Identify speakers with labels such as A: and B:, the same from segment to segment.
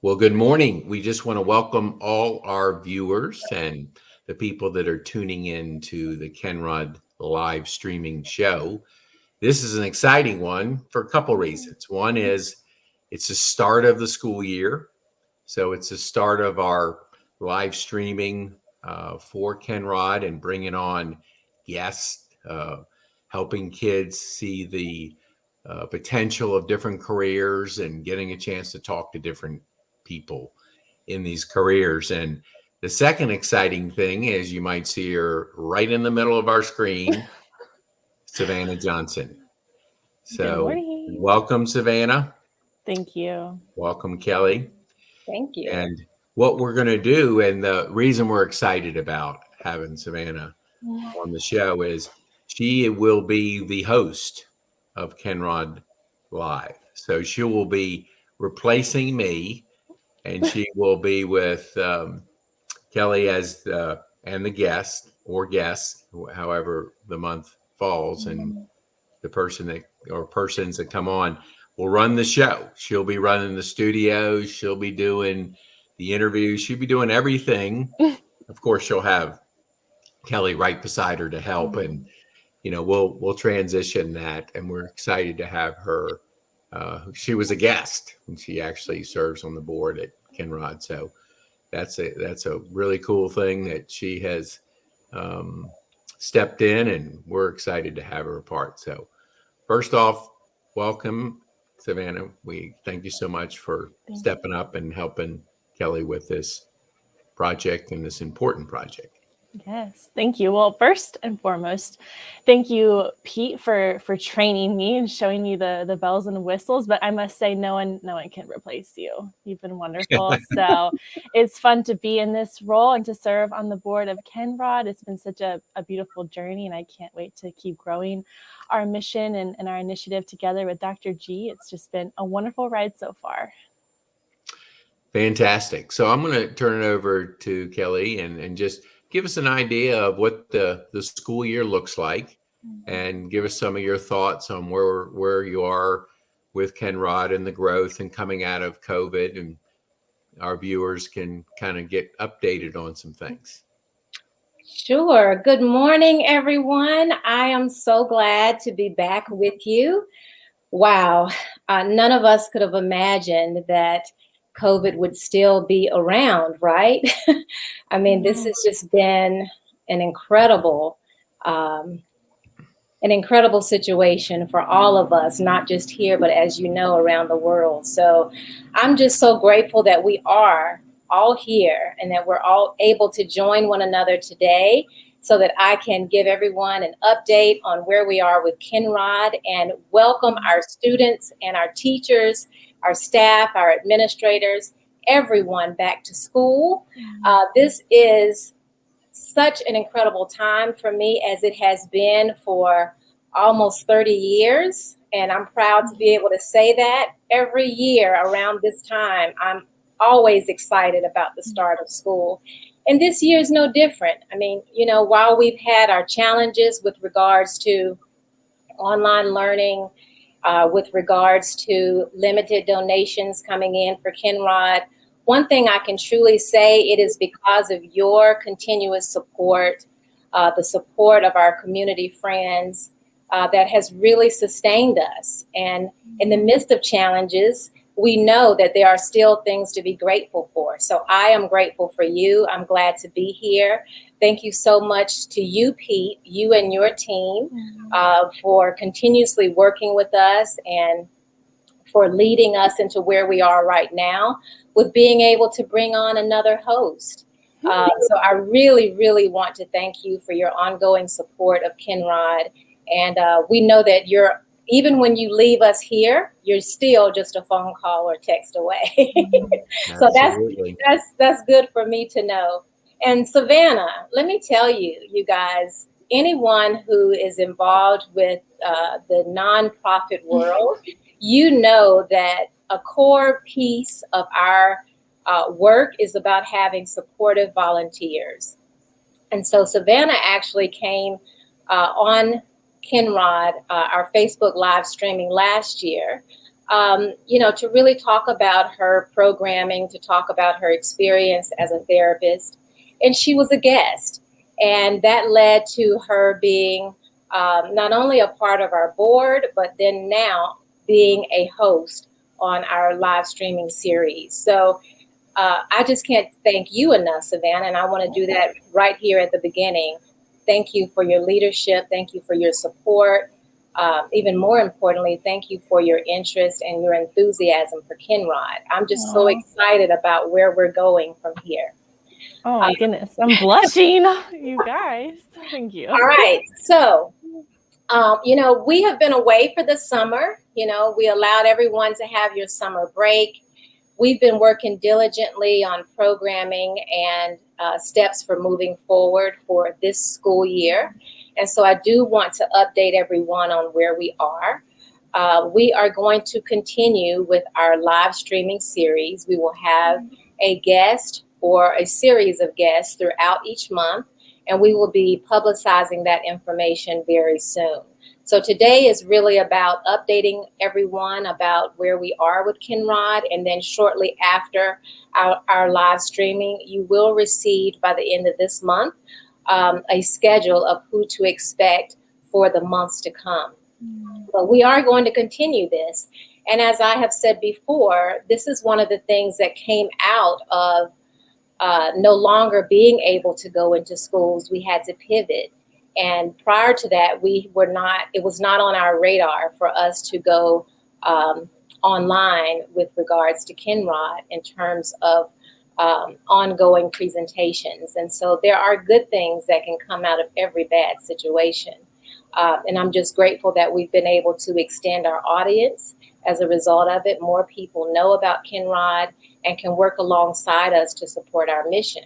A: Well, good morning. We just want to welcome all our viewers and the people that are tuning in to the Kennrod Live streaming show. This is an exciting one for a couple reasons. One is it's the start of the school year. So it's the start of our live streaming for Kennrod and bringing on guests, helping kids see the potential of different careers and getting a chance to talk to different people in these careers. And the second exciting thing is you might see her right in the middle of our screen, Savannah Johnson.
B: Good
A: So
B: morning.
A: welcome, Savannah.
B: Thank you.
A: Welcome, Kelley.
C: Thank you.
A: And what we're going to do, and the reason we're excited about having Savannah on the show is she will be the host of Kennrod Live. So she will be replacing me, and she will be with Kelley as and the guest or guests, however the month falls, and the person that or persons that come on will run the show. She'll be running the studio. She'll be doing the interviews. She'll be doing everything. Of course, she'll have Kelley right beside her to help, and we'll transition that. And we're excited to have her. She was a guest, and she actually serves on the board at Kennrod. So that's a really cool thing that she has stepped in, and we're excited to have her a part. So first off, welcome, Savannah. We thank you so much for stepping up and helping Kelley with this project and this important project.
B: Yes, thank you. Well, first and foremost, thank you, Pete, for training me and showing me the bells and whistles. But I must say, no one can replace you. You've been wonderful. So it's fun to be in this role and to serve on the board of Kennrod. It's been such a beautiful journey, and I can't wait to keep growing our mission and our initiative together with Dr. G. It's just been a wonderful ride so far.
A: Fantastic. So I'm going to turn it over to Kelley and just give us an idea of what the school year looks like, and give us some of your thoughts on where you are with Kennrod and the growth and coming out of COVID, and our viewers can kind of get updated on some things.
C: Sure. Good morning, everyone. I am so glad to be back with you. Wow. None of us could have imagined that COVID would still be around, right? I mean, this has just been an incredible situation for all of us, not just here, but as you know, around the world. So I'm just so grateful that we are all here and that we're all able to join one another today so that I can give everyone an update on where we are with Kennrod and welcome our students and our teachers, our staff, our administrators, everyone back to school. This is such an incredible time for me, as it has been for almost 30 years. And I'm proud to be able to say that every year around this time, I'm always excited about the start of school. And this year is no different. I mean, while we've had our challenges with regards to online learning, with regards to limited donations coming in for Kennrod, one thing I can truly say, it is because of your continuous support, the support of our community friends, that has really sustained us. And in the midst of challenges, we know that there are still things to be grateful for. So I am grateful for you. I'm glad to be here. Thank you so much to you, Pete, you and your team, for continuously working with us and for leading us into where we are right now with being able to bring on another host. So I really, really want to thank you for your ongoing support of Kennrod. And we know that even when you leave us here, you're still just a phone call or text away. So that's good for me to know. And Savannah, let me tell you, you guys, anyone who is involved with the nonprofit world, you know that a core piece of our work is about having supportive volunteers. And so Savannah actually came on Kennrod, our Facebook live streaming last year, to really talk about her programming, to talk about her experience as a therapist. And she was a guest. And that led to her being not only a part of our board, but then now being a host on our live streaming series. So I just can't thank you enough, Savannah, and I want to do that right here at the beginning. Thank you for your leadership. Thank you for your support. Even more importantly, thank you for your interest and your enthusiasm for Kennrod. I'm just so excited about where we're going from here.
B: Oh my goodness, I'm blushing, you guys. Thank you.
C: All right, so we have been away for the summer. We allowed everyone to have your summer break. We've been working diligently on programming and steps for moving forward for this school year. And so I do want to update everyone on where we are. We are going to continue with our live streaming series. We will have a guest or a series of guests throughout each month, and we will be publicizing that information very soon. So today is really about updating everyone about where we are with Kennrod, and then shortly after our live streaming, you will receive by the end of this month a schedule of who to expect for the months to come. But we are going to continue this. And as I have said before, this is one of the things that came out of no longer being able to go into schools. We had to pivot. And prior to that, it was not on our radar for us to go online with regards to Kennrod in terms of ongoing presentations. And so there are good things that can come out of every bad situation. And I'm just grateful that we've been able to extend our audience as a result of it. More people know about Kennrod and can work alongside us to support our mission.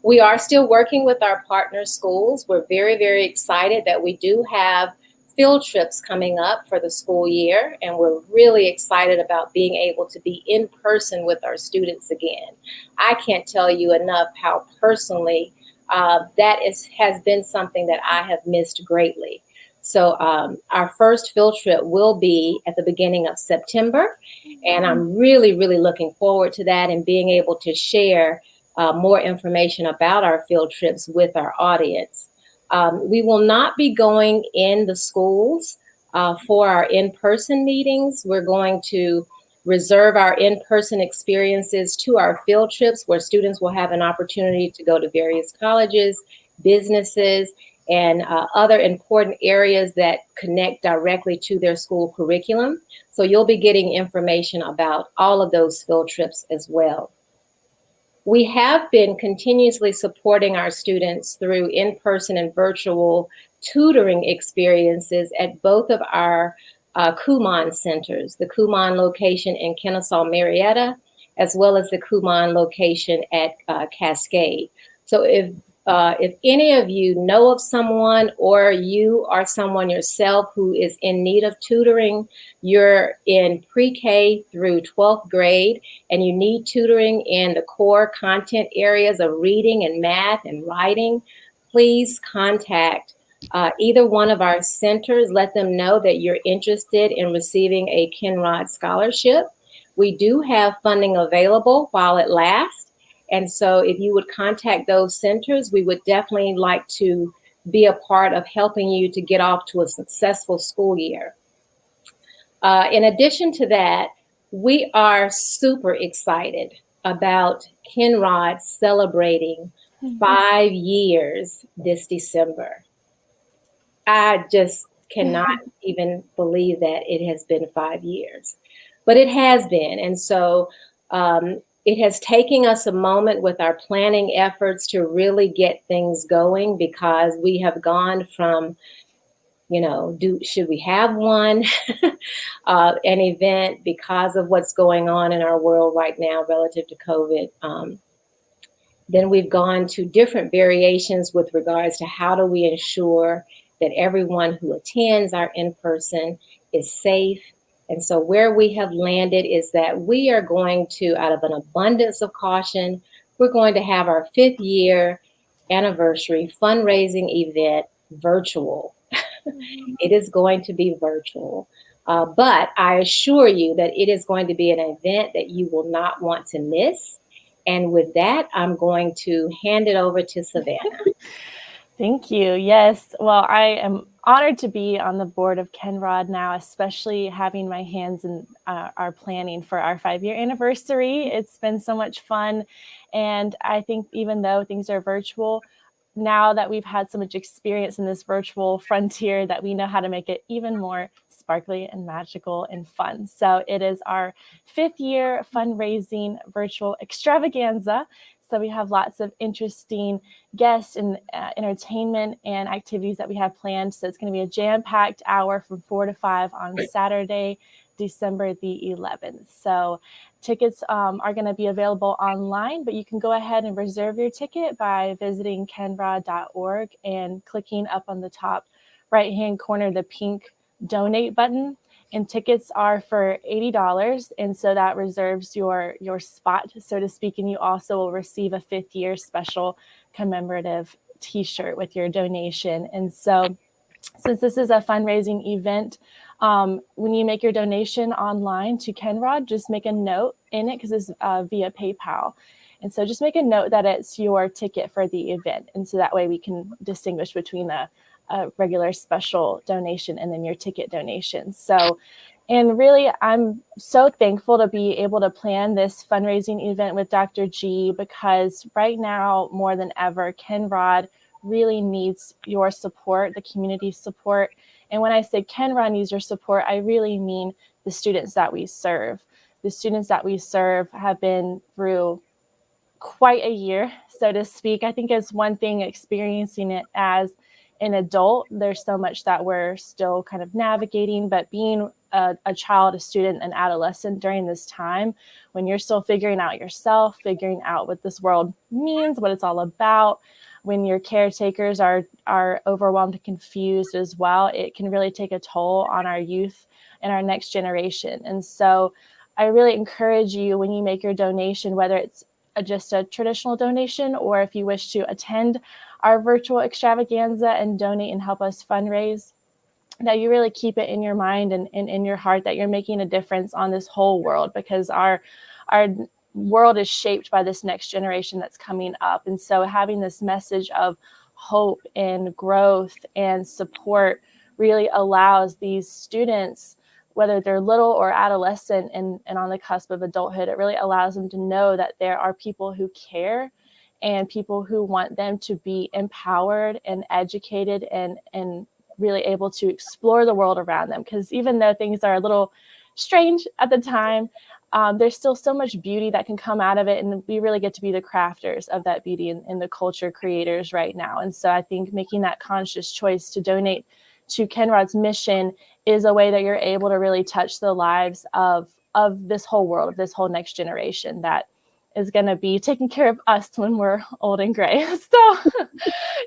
C: We are still working with our partner schools. We're very, very excited that we do have field trips coming up for the school year, and we're really excited about being able to be in person with our students again. I can't tell you enough how personally has been something that I have missed greatly. So our first field trip will be at the beginning of September, and I'm really, really looking forward to that and being able to share more information about our field trips with our audience. We will not be going in the schools for our in-person meetings. We're going to reserve our in-person experiences to our field trips, where students will have an opportunity to go to various colleges, businesses, and other important areas that connect directly to their school curriculum. So you'll be getting information about all of those field trips as well. We have been continuously supporting our students through in-person and virtual tutoring experiences at both of our Kumon centers, the Kumon location in Kennesaw Marietta, as well as the Kumon location at Cascade. So if any of you know of someone, or you are someone yourself who is in need of tutoring, you're in pre-K through 12th grade, and you need tutoring in the core content areas of reading and math and writing, please contact either one of our centers. Let them know that you're interested in receiving a Kennrod scholarship. We do have funding available while it lasts. And so if you would contact those centers, we would definitely like to be a part of helping you to get off to a successful school year. In addition to that, we are super excited about Kennrod celebrating 5 years this December. I just cannot even believe that it has been 5 years, but it has been. And so it has taken us a moment with our planning efforts to really get things going, because we have gone from, should we have one, an event, because of what's going on in our world right now relative to COVID. Then we've gone to different variations with regards to how do we ensure that everyone who attends our in-person is safe. And so where we have landed is that we are going to, out of an abundance of caution, we're going to have our 5th year anniversary fundraising event virtual. It is going to be virtual. But I assure you that it is going to be an event that you will not want to miss. And with that, I'm going to hand it over to Savannah.
B: Thank you. Yes. Well, I am honored to be on the board of Kennrod now, especially having my hands in our planning for our 5-year anniversary. It's been so much fun. And I think even though things are virtual, now that we've had so much experience in this virtual frontier, that we know how to make it even more sparkly and magical and fun. So it is our 5th year fundraising virtual extravaganza. So we have lots of interesting guests and entertainment and activities that we have planned. So it's going to be a jam-packed hour from 4 to 5 on Saturday, December the 11th. So tickets are going to be available online, but you can go ahead and reserve your ticket by visiting kennrod.org and clicking up on the top right-hand corner, the pink donate button. And tickets are for $80. And so that reserves your spot, so to speak. And you also will receive a 5th year special commemorative t-shirt with your donation. And so since this is a fundraising event, when you make your donation online to Kennrod, just make a note in it, because it's via PayPal. And so just make a note that it's your ticket for the event. And so that way we can distinguish between a regular special donation and then your ticket donation. So, and really, I'm so thankful to be able to plan this fundraising event with Dr. G, because right now, more than ever, Kennrod really needs your support, the community support. And when I say Kennrod needs your support, I really mean the students that we serve. The students that we serve have been through quite a year, so to speak. I think it's one thing experiencing it as an adult. There's so much that we're still kind of navigating, but being a child, a student, an adolescent during this time, when you're still figuring out yourself, figuring out what this world means, what it's all about, when your caretakers are overwhelmed and confused as well, it can really take a toll on our youth and our next generation. And so I really encourage you, when you make your donation, whether it's just a traditional donation, or if you wish to attend our virtual extravaganza and donate and help us fundraise, that you really keep it in your mind and in your heart that you're making a difference on this whole world, because our world is shaped by this next generation that's coming up. And so having this message of hope and growth and support really allows these students, whether they're little or adolescent and on the cusp of adulthood, it really allows them to know that there are people who care and people who want them to be empowered and educated and really able to explore the world around them. Because even though things are a little strange at the time, there's still so much beauty that can come out of it. And we really get to be the crafters of that beauty and the culture creators right now. And so I think making that conscious choice to donate to Kennrod's mission is a way that you're able to really touch the lives of this whole world, of this whole next generation that is going to be taking care of us when we're old and gray. So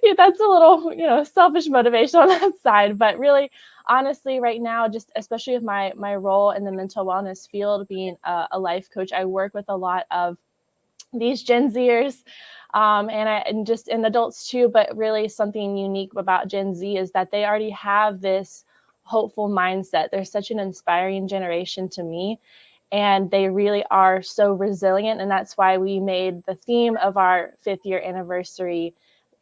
B: yeah, that's a little, selfish motivation on that side. But really, honestly, right now, just especially with my role in the mental wellness field, being a life coach, I work with a lot of these Gen Zers, and just in adults too. But really, something unique about Gen Z is that they already have this hopeful mindset. They're such an inspiring generation to me. And they really are so resilient. And that's why we made the theme of our 5th year anniversary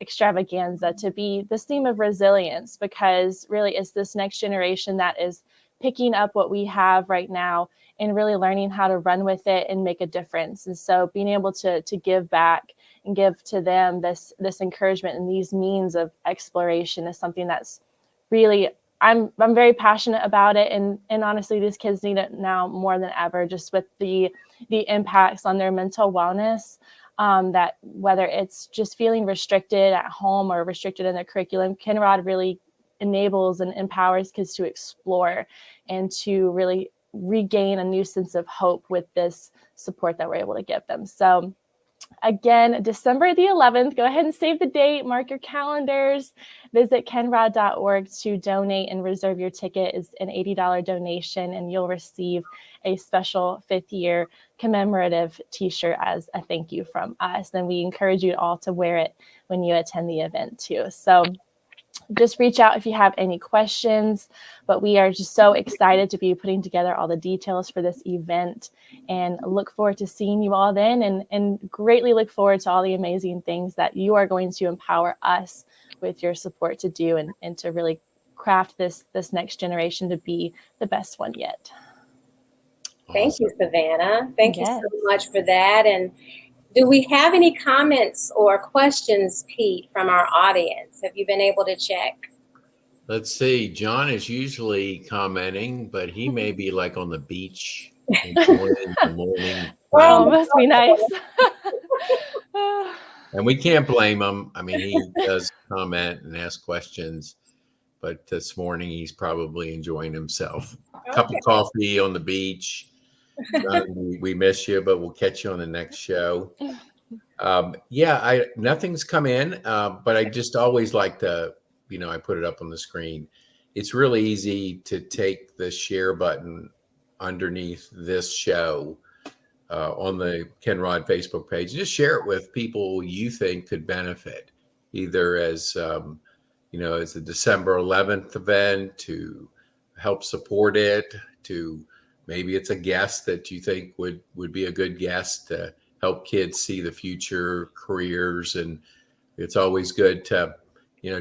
B: extravaganza to be this theme of resilience, because really it's this next generation that is picking up what we have right now and really learning how to run with it and make a difference. And so being able to give back and give to them this encouragement and these means of exploration is something that's really, I'm very passionate about it. And honestly, these kids need it now more than ever, just with the impacts on their mental wellness, that whether it's just feeling restricted at home or restricted in their curriculum, Kennrod really enables and empowers kids to explore and to really regain a new sense of hope with this support that we're able to give them. So again, December the 11th, go ahead and save the date, mark your calendars, visit kennrod.org to donate and reserve your ticket. It's an $80 donation, and you'll receive a special 5th year commemorative t-shirt as a thank you from us. And we encourage you all to wear it when you attend the event too. So just reach out if you have any questions. But we are just so excited to be putting together all the details for this event, and look forward to seeing you all then, and greatly look forward to all the amazing things that you are going to empower us with your support to do, and to really craft this next generation to be the best one yet.
C: Thank you, Savannah. Thank you
B: Yes.
C: so much for that. And do we have any comments or questions, Pete, from our audience? Have you been able to check?
A: Let's see. John is usually commenting, but he may be like on the beach enjoying the morning.
B: Oh, must be nice.
A: And we can't blame him. I mean, he does comment and ask questions, but this morning he's probably enjoying himself. A cup of coffee on the beach. John, we miss you, but we'll catch you on the next show. Nothing's come in, but I just always like to, I put it up on the screen. It's really easy to take the share button underneath this show on the Kennrod Facebook page. Just share it with people you think could benefit, either as as a December 11th event to help support it, to maybe it's a guest that you think would be a good guest to help kids see the future careers. And it's always good to,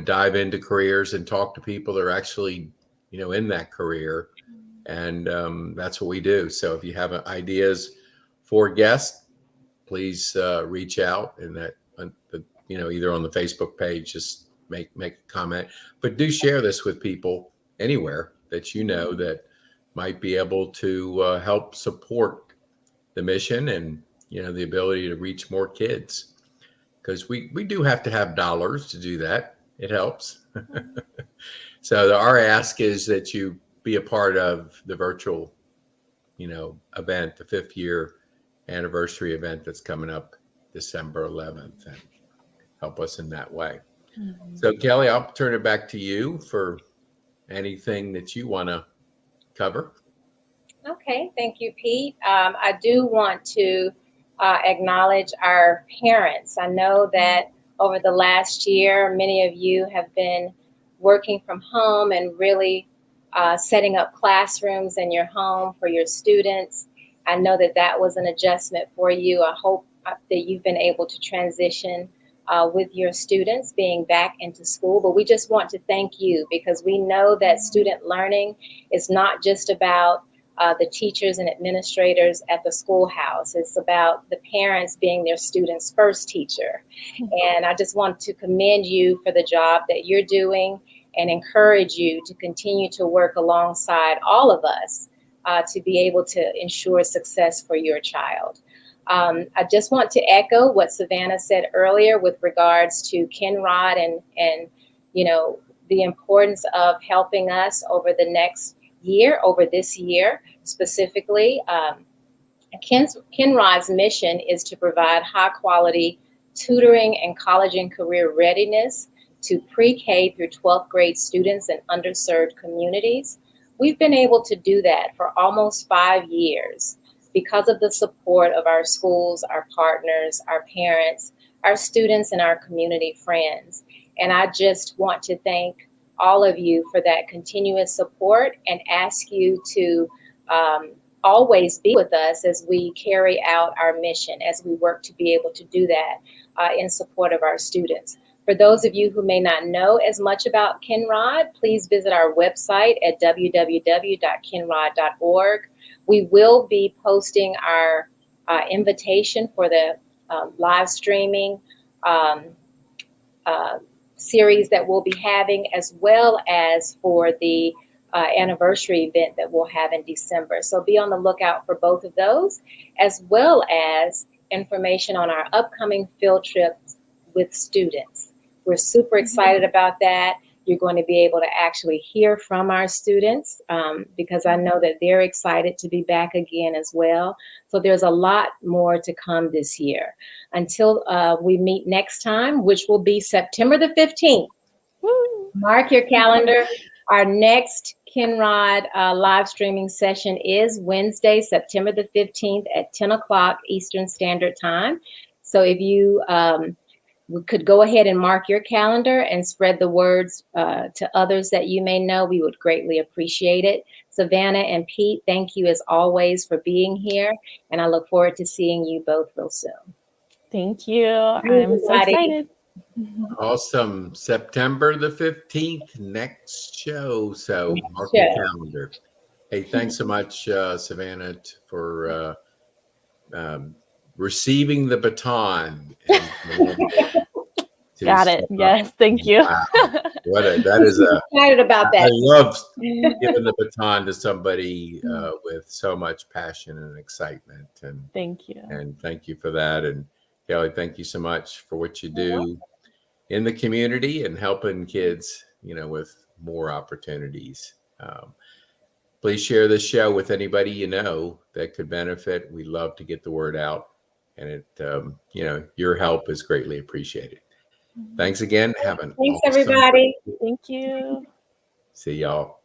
A: dive into careers and talk to people that are actually, in that career. And that's what we do. So if you have ideas for guests, please reach out, and that, either on the Facebook page, just make a comment, but do share this with people anywhere that that might be able to help support the mission and, the ability to reach more kids, because we do have to have dollars to do that. It helps. So our ask is that you be a part of the virtual, event, the 5th year anniversary event that's coming up December 11th, and help us in that way. Mm-hmm. So Kelley, I'll turn it back to you for anything that you want to cover.
C: Okay, thank you, Pete. I do want to acknowledge our parents. I know that over the last year, many of you have been working from home and really setting up classrooms in your home for your students. I know that was an adjustment for you. I hope that you've been able to transition with your students being back into school. But we just want to thank you, because we know that student learning is not just about the teachers and administrators at the schoolhouse. It's about the parents being their students' first teacher. And I just want to commend you for the job that you're doing, and encourage you to continue to work alongside all of us to be able to ensure success for your child. I just want to echo what Savannah said earlier with regards to Kennrod and the importance of helping us over the next year, over this year specifically. Kennrod's mission is to provide high quality tutoring and college and career readiness to pre-K through 12th grade students in underserved communities. We've been able to do that for almost 5 years because of the support of our schools, our partners, our parents, our students, and our community friends. And I just want to thank all of you for that continuous support, and ask you to always be with us as we carry out our mission, as we work to be able to do that in support of our students. For those of you who may not know as much about Kennrod, please visit our website at www.kennrod.org. We will be posting our invitation for the live streaming series that we'll be having, as well as for the anniversary event that we'll have in December. So be on the lookout for both of those, as well as information on our upcoming field trips with students. We're super excited about that. You're going to be able to actually hear from our students because I know that they're excited to be back again as well. So there's a lot more to come this year. Until we meet next time, which will be September the 15th. Woo. Mark your calendar. Our next Kennrod live streaming session is Wednesday, September the 15th at 10 o'clock Eastern Standard Time. So if you we could go ahead and mark your calendar and spread the words to others that you may know, we would greatly appreciate it. Savannah and Pete, thank you as always for being here. And I look forward to seeing you both real soon.
B: Thank you. I'm so excited.
A: Awesome. September the 15th, next show. So mark your calendar. Hey, thanks so much, Savannah, for receiving the baton.
B: Got it. Yes, thank you.
A: Wow. That is
C: excited about that.
A: I love giving the baton to somebody with so much passion and excitement. And
B: thank you.
A: And thank you for that. And Kelley, thank you so much for what you do in the community and helping kids, with more opportunities. Please share this show with anybody you know that could benefit. We love to get the word out, and your help is greatly appreciated. Thanks again.
C: Thanks, everybody.
B: Thank you.
A: See y'all.